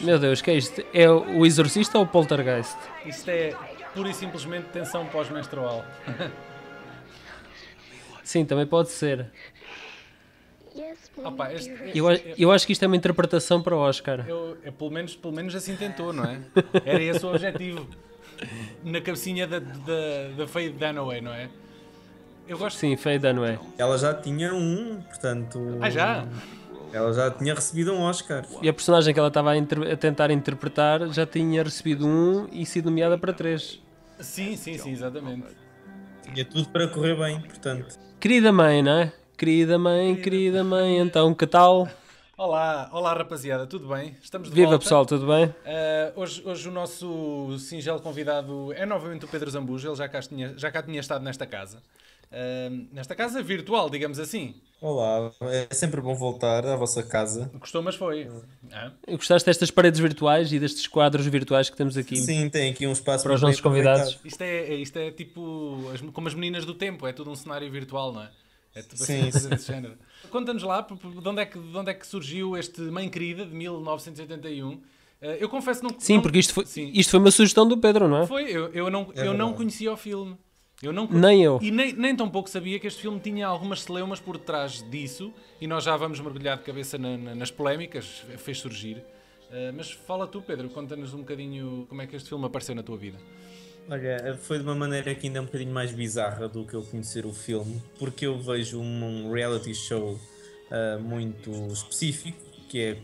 Meu Deus, que é isto? É o Exorcista ou o Poltergeist? Isto é pura e simplesmente tensão pós-menstrual. Sim, também pode ser. Opa, Eu acho que isto é uma interpretação para o Oscar. pelo menos assim tentou, não é? Era esse o objetivo. Na cabecinha da Faye Dunaway, não é? Eu gosto. Sim, Faye Dunaway. Ela já tinha um, portanto... Ah, já? Ela já tinha recebido um Oscar. E a personagem que ela estava a tentar interpretar já tinha recebido um e sido nomeada para 3. Sim, exatamente. Tinha tudo para correr bem, portanto. Querida mãe, não é? Querida mãe, então que tal? Olá rapaziada, tudo bem? Estamos de Viva volta. pessoal, tudo bem? Hoje o nosso singelo convidado é novamente o Pedro Zambujo, ele já cá tinha estado nesta casa. Nesta casa virtual, digamos assim. Olá, é sempre bom voltar à vossa casa. Gostou, mas foi. Gostaste destas paredes virtuais e destes quadros virtuais que temos aqui? Sim, tem aqui um espaço para os muito bem nossos convidados. aproveitado. Isto é tipo como as meninas do tempo, é tudo um cenário virtual, não é? É tudo Sim, assim, desse género. Conta-nos lá de onde é que surgiu este Mãe Querida de 1981. Eu confesso não... Sim, não, porque isto foi uma sugestão do Pedro, não é? Foi, eu não conhecia o filme. Nem eu. E nem tão pouco sabia que este filme tinha algumas celeumas por trás disso, e nós já vamos mergulhar de cabeça nas polémicas, fez surgir. Mas fala tu, Pedro, conta-nos um bocadinho como é que este filme apareceu na tua vida. Olha, foi de uma maneira que ainda é um bocadinho mais bizarra do que eu conhecer o filme, porque eu vejo um reality show muito específico, que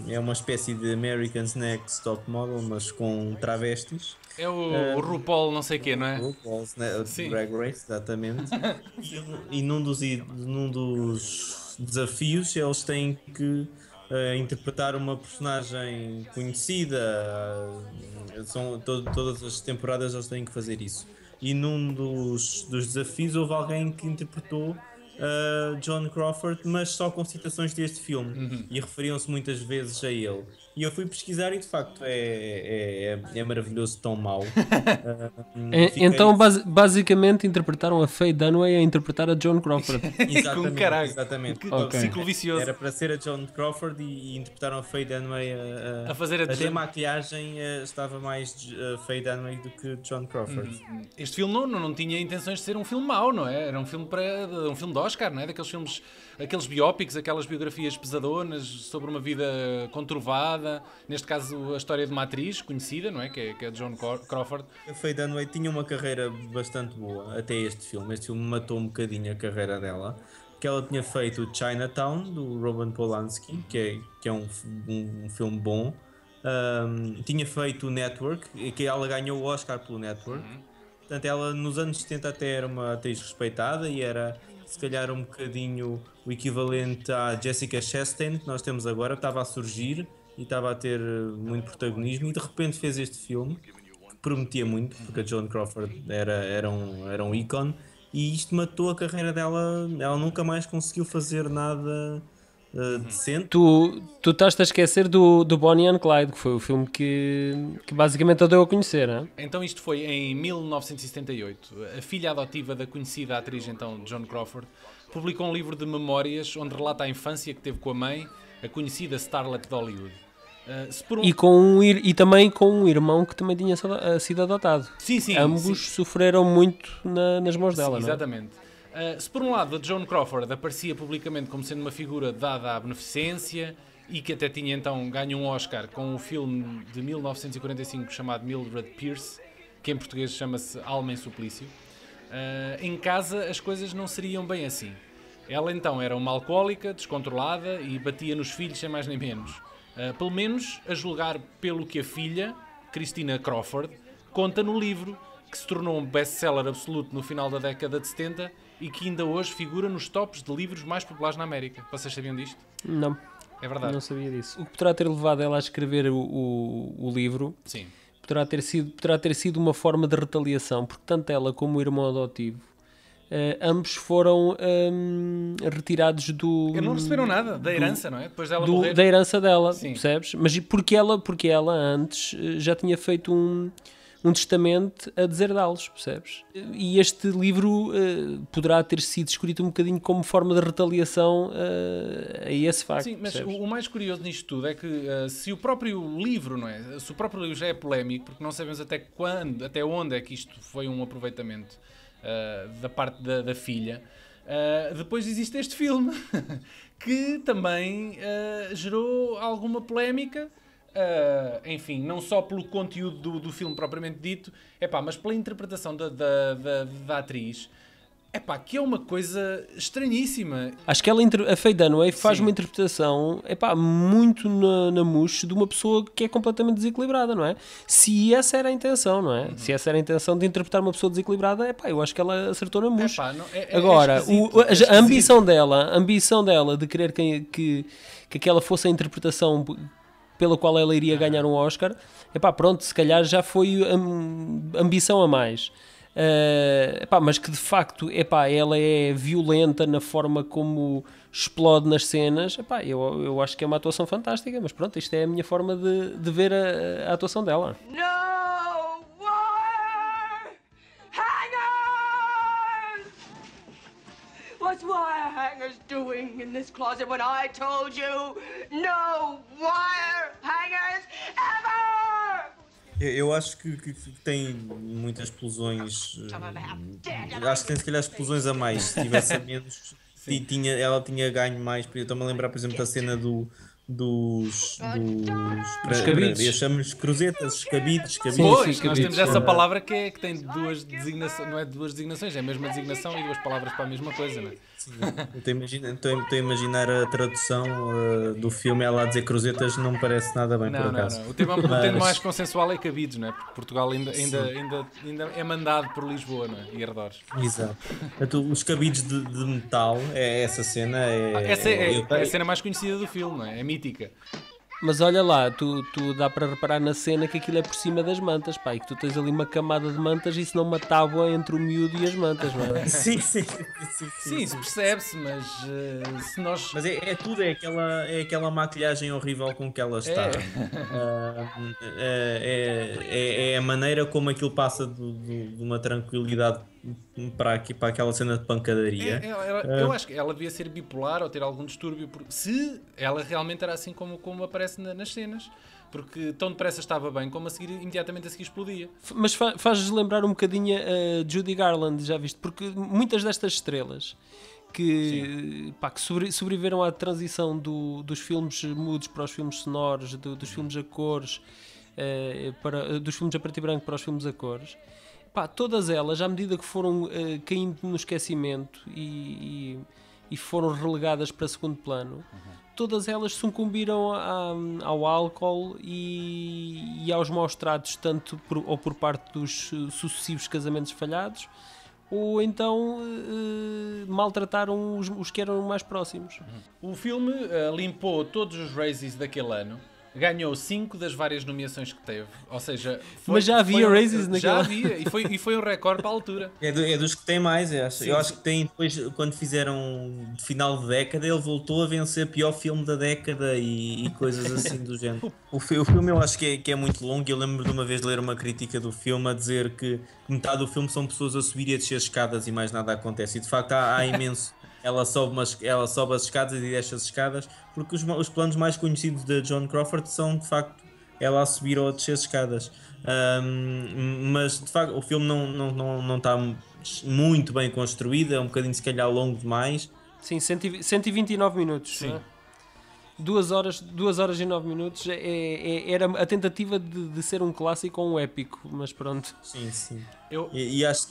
é uma espécie de American's Next Top Model, mas com travestis. É o RuPaul não sei o quê, não é? RuPaul's Drag Race, exatamente. e num dos desafios eles têm que interpretar uma personagem conhecida. Todas as temporadas eles têm que fazer isso. E num dos desafios houve alguém que interpretou John Crawford, mas só com citações deste filme. E referiam-se muitas vezes a ele. E eu fui pesquisar e de facto é maravilhoso, tão mau. Então basicamente interpretaram a Faye Dunaway a interpretar a John Crawford. Exatamente. Okay. Ciclo vicioso. Era para ser a John Crawford e interpretaram a Faye Dunaway a fazer até a maquilhagem estava mais Faye Dunaway do que John Crawford. Este filme não tinha intenções de ser um filme mau, não é? Era um filme de Oscar, não é? Daqueles filmes, aqueles biópicos, aquelas biografias pesadonas sobre uma vida conturbada. Neste caso a história de uma atriz conhecida, não é? Que é John Crawford. A Faye Dunaway tinha uma carreira bastante boa até este filme. Este filme matou um bocadinho a carreira dela, que ela tinha feito o Chinatown do Roman Polanski, que é um filme bom. Tinha feito o Network, que ela ganhou o Oscar pelo Network. Portanto, ela nos anos 70 até era uma atriz respeitada e era se calhar um bocadinho o equivalente à Jessica Chastain que nós temos agora. Estava a surgir e estava a ter muito protagonismo e de repente fez este filme que prometia muito, porque a Joan Crawford era um ícone, e isto matou a carreira dela. Ela nunca mais conseguiu fazer nada decente. Tu estás-te a esquecer do Bonnie and Clyde, que foi o filme que basicamente a deu a conhecer, não é? Então isto foi em 1978. A filha adotiva da conhecida atriz então Joan Crawford publicou um livro de memórias onde relata a infância que teve com a mãe, a conhecida starlet de Hollywood. E também com um irmão que também tinha sido adotado. Sim. Ambos sofreram muito nas mãos dela, sim, não é? Exatamente. Se por um lado a Joan Crawford aparecia publicamente como sendo uma figura dada à beneficência e que até tinha então ganho um Oscar com o filme de 1945 chamado Mildred Pierce, que em português chama-se Alma em Suplício, em casa as coisas não seriam bem assim. Ela então era uma alcoólica, descontrolada e batia nos filhos sem mais nem menos. Pelo menos a julgar pelo que a filha, Christina Crawford, conta no livro, que se tornou um best-seller absoluto no final da década de 70 e que ainda hoje figura nos tops de livros mais populares na América. Vocês sabiam disto? Não. É verdade. Não sabia disso. O que poderá ter levado ela a escrever o livro, sim, poderá ter sido uma forma de retaliação, porque tanto ela como o irmão adotivo ambos foram retirados do... Não receberam nada da herança, não é? Depois dela morrer. Da herança dela, sim, percebes? Mas porque ela antes já tinha feito um um testamento a deserdá-los, percebes? E este livro poderá ter sido escrito um bocadinho como forma de retaliação a esse facto. Sim, mas percebes? o mais curioso nisto tudo é que se o próprio livro, não é? Se o próprio livro já é polémico, porque não sabemos até onde é que isto foi um aproveitamento da parte da filha, depois existe este filme que também gerou alguma polémica. Enfim, não só pelo conteúdo do filme propriamente dito, mas pela interpretação da atriz, que é uma coisa estranhíssima. Acho que a Faye Dunaway faz Sim. uma interpretação muito na mousse de uma pessoa que é completamente desequilibrada, não é? Se essa era a intenção, não é? Se essa era a intenção de interpretar uma pessoa desequilibrada, eu acho que ela acertou na mousse. Agora, a ambição dela de querer que aquela fosse a interpretação pela qual ela iria ganhar um Oscar, pronto, se calhar já foi ambição a mais. Mas que de facto ela é violenta na forma como explode nas cenas, eu acho que é uma atuação fantástica, mas pronto, isto é a minha forma de ver a atuação dela. No wire hangers! What's wire hangers doing in this closet when I told you no wire hangers ever? Eu acho que tem muitas explosões. Acho que tem se calhar explosões a mais. Se tivesse a menos, ela tinha ganho mais. Eu estou-me a lembrar, por exemplo, da cena dos cabides. Eu chamo-lhes cruzetas, cabides. Pois, cabides. nós temos essa palavra que tem duas designações, não é duas designações, é a mesma designação e duas palavras para a mesma coisa, não é? Estou a imaginar a tradução do filme, ela a dizer cruzetas não me parece nada bem, por acaso. Não. O termo mais consensual é cabides, não é? Porque Portugal ainda é mandado por Lisboa, não é? E arredores. Exato. Portanto, os cabides de metal, essa cena Essa é a cena mais conhecida do filme, não é? É mítica. Mas olha lá, tu dá para reparar na cena que aquilo é por cima das mantas, e que tu tens ali uma camada de mantas e isso não uma tábua entre o miúdo e as mantas, não é? Sim, isso percebe-se, mas se nós... Mas é tudo, é aquela maquilhagem horrível com que ela está. É a maneira como aquilo passa de uma tranquilidade para aquela cena de pancadaria. Eu acho que ela devia ser bipolar ou ter algum distúrbio, se ela realmente era assim como aparece nas cenas, porque tão depressa estava bem como imediatamente a seguir explodia. Mas faz lembrar um bocadinho a Judy Garland, já viste? Porque muitas destas estrelas que sobreviveram à transição dos filmes mudos para os filmes sonoros, dos filmes a cores, dos filmes a preto e branco para os filmes a cores, todas elas, à medida que foram caindo no esquecimento e foram relegadas para segundo plano, todas elas sucumbiram ao álcool e aos maus tratos, tanto por parte dos sucessivos casamentos falhados, ou então maltrataram os que eram mais próximos. O filme limpou todos os Razzies daquele ano. Ganhou 5 das várias nomeações que teve, ou seja... Mas já havia Razzies naquela... Já havia, e foi um recorde para a altura. É dos que tem mais, eu acho. Eu acho que tem, depois, quando fizeram de final de década, ele voltou a vencer pior filme da década e coisas assim do género. O filme eu acho que é muito longo, eu lembro de uma vez ler uma crítica do filme a dizer que metade do filme são pessoas a subir e a descer escadas e mais nada acontece, e de facto há imenso... Ela sobe as escadas e desce as escadas, porque os planos mais conhecidos de Joan Crawford são, de facto, ela a subir ou a descer as escadas. Mas, de facto, o filme não está muito bem construído, é um bocadinho, se calhar, longo demais. Sim, 129 minutos. Sim. 2 horas e 9 minutos era a tentativa de ser um clássico ou um épico, mas pronto. Sim.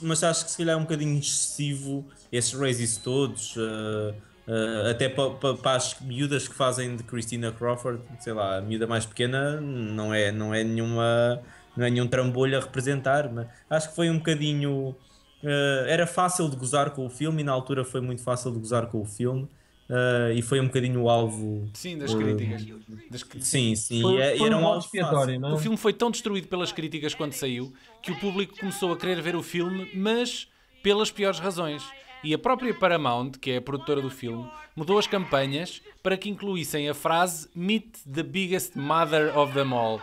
Mas acho que se calhar é um bocadinho excessivo esses Razzies todos, até para as miúdas que fazem de Christina Crawford, sei lá, a miúda mais pequena não é nenhum trambolho a representar, mas acho que foi um bocadinho... era fácil de gozar com o filme, e na altura foi muito fácil de gozar com o filme. E foi um bocadinho o alvo. Sim, das críticas. Sim. Foi era um alvo expiatório, não é? O filme foi tão destruído pelas críticas quando saiu que o público começou a querer ver o filme, mas pelas piores razões. E a própria Paramount, que é a produtora do filme, mudou as campanhas para que incluíssem a frase "Meet the biggest mother of them all".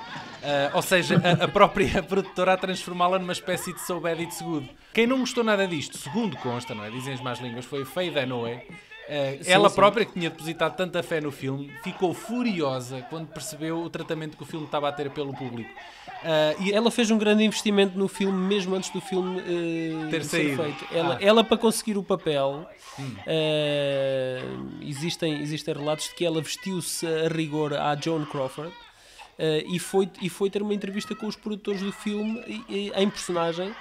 Ou seja, a própria produtora a transformá-la numa espécie de So Bad It's Good. Quem não gostou nada disto, segundo consta, não é? Dizem as más línguas, foi a Faye Dunaway. Ela própria, que tinha depositado tanta fé no filme, ficou furiosa quando percebeu o tratamento que o filme estava a ter pelo público. E ela fez um grande investimento no filme mesmo antes do filme ter ser saído. feito. Ela, para conseguir o papel, existem relatos de que ela vestiu-se a rigor à Joan Crawford e foi ter uma entrevista com os produtores do filme em personagem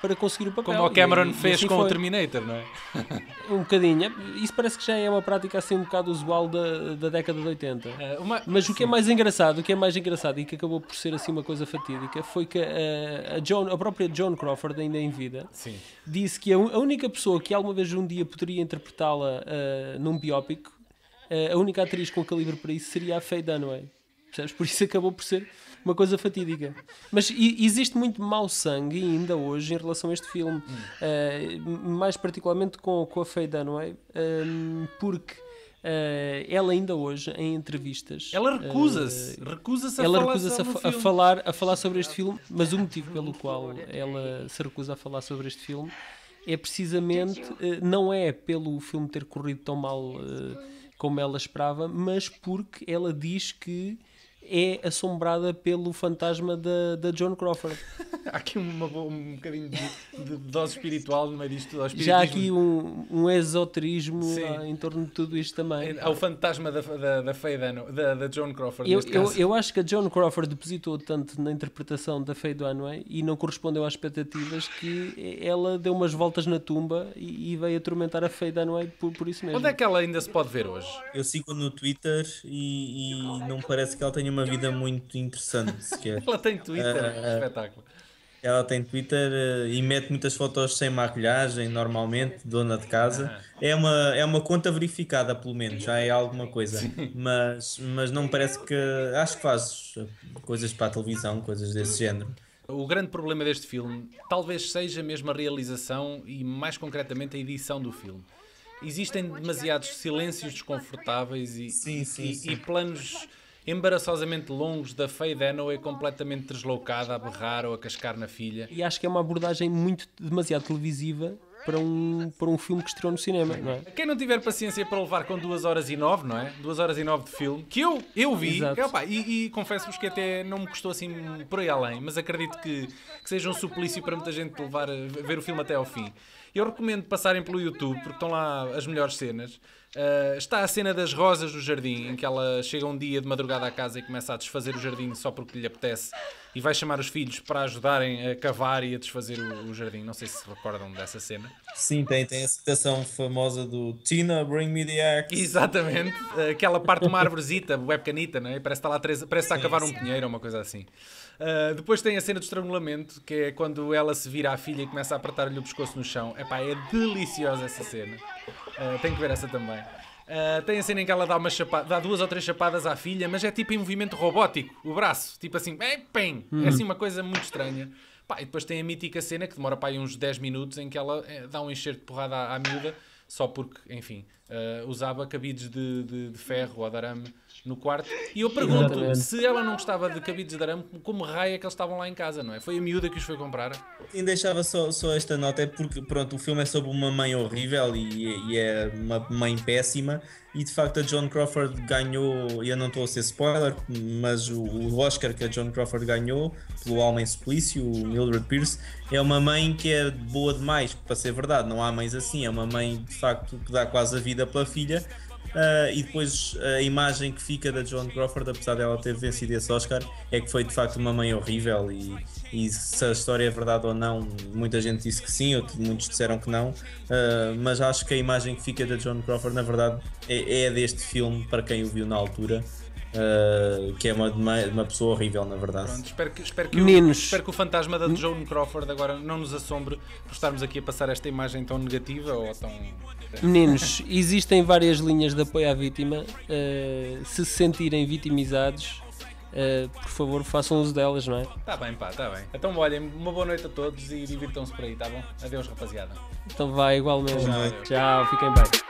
para conseguir o papel. Como o Cameron fez assim com foi. o Terminator, não é? Um bocadinho. Isso parece que já é uma prática assim um bocado usual da década de 80. Mas o que é mais engraçado e que acabou por ser assim uma coisa fatídica foi que a própria Joan Crawford, ainda em vida, Sim. disse que a única pessoa que alguma vez um dia poderia interpretá-la num biópico, a única atriz com calibre para isso seria a Faye Dunaway. Percebes? Por isso acabou por ser uma coisa fatídica. Mas existe muito mau sangue ainda hoje em relação a este filme. Mais particularmente com a Faye Dunaway, porque ela ainda hoje, em entrevistas... Ela recusa-se a falar sobre este filme, mas o motivo pelo qual ela se recusa a falar sobre este filme é precisamente, não é pelo filme ter corrido tão mal como ela esperava, mas porque ela diz que é assombrada pelo fantasma da Joan Crawford. Há aqui um bocadinho de dose espiritual no meio disto. Já há aqui um esoterismo em torno de tudo isto também. Há o fantasma da Faye da Joan Crawford. Eu acho que a Joan Crawford depositou tanto na interpretação da Faye Dunaway e não correspondeu às expectativas que ela deu umas voltas na tumba e veio atormentar a Faye Dunaway por isso mesmo. Onde é que ela ainda se pode ver hoje? Eu sigo no Twitter e não parece que ela tenha uma vida muito interessante sequer. Ela tem Twitter, espetáculo. Ela tem Twitter e mete muitas fotos sem maquilhagem, normalmente, dona de casa. É uma conta verificada, pelo menos, já é alguma coisa. Mas não me parece que... Acho que faz coisas para a televisão, coisas desse género. O grande problema deste filme talvez seja mesmo a realização e, mais concretamente, a edição do filme. Existem demasiados silêncios desconfortáveis e planos embaraçosamente longos da Faye Dunaway completamente deslocada, a berrar ou a cascar na filha. E acho que é uma abordagem demasiado televisiva para um filme que estreou no cinema, não é? Quem não tiver paciência para levar com 2h09, não é? 2h09 de filme, que eu vi, e confesso-vos que até não me custou assim por aí além, mas acredito que seja um suplício para muita gente ver o filme até ao fim. Eu recomendo passarem pelo YouTube, porque estão lá as melhores cenas. Está a cena das rosas do jardim, em que ela chega um dia de madrugada à casa e começa a desfazer o jardim só porque lhe apetece e vai chamar os filhos para ajudarem a cavar e a desfazer o jardim. Não sei se recordam dessa cena. Sim, tem a citação famosa do Tina, bring me the axe. Exatamente, aquela parte de uma arvorezita, webcanita, não é? Parece que está a cavar um pinheiro ou uma coisa assim. Depois tem a cena do estrangulamento, que é quando ela se vira à filha e começa a apertar-lhe o pescoço no chão. Epá, é deliciosa essa cena. Tem que ver essa também. Tem a cena em que ela dá 2 ou 3 chapadas à filha, mas é tipo em movimento robótico, o braço, tipo assim, pem. É assim uma coisa muito estranha. E depois tem a mítica cena que demora aí uns 10 minutos em que ela dá um enxerto de porrada à miúda, só porque, enfim, usava cabides de ferro ou de arame no quarto. E eu pergunto, se ela não gostava de cabides de arame, como raio é que eles estavam lá em casa, não é? Foi a miúda que os foi comprar. Sim, deixava só esta nota, é porque pronto, o filme é sobre uma mãe horrível e é uma mãe péssima, e de facto a Joan Crawford ganhou, e eu não estou a ser spoiler, mas o Oscar que a Joan Crawford ganhou pelo Homem Suplício, o Mildred Pierce, é uma mãe que é boa demais para ser verdade. Não há mães assim, é uma mãe de facto que dá quase a vida pela filha. E depois a imagem que fica da Joan Crawford, apesar dela ter vencido esse Oscar, é que foi de facto uma mãe horrível, e se a história é verdade ou não, muita gente disse que sim, muitos disseram que não, mas acho que a imagem que fica da Joan Crawford na verdade é deste filme, para quem o viu na altura. Que é uma pessoa horrível, na verdade. Pronto, espero que o fantasma da Joan Crawford agora não nos assombre por estarmos aqui a passar esta imagem tão negativa ou tão... Meninos, existem várias linhas de apoio à vítima. Se sentirem vitimizados, por favor, façam uso delas, não é? Tá bem, pá, tá bem. Então, olhem, uma boa noite a todos e divirtam-se por aí, tá bom? Adeus, rapaziada. Então vai igualmente. Boa noite. Tchau, fiquem bem.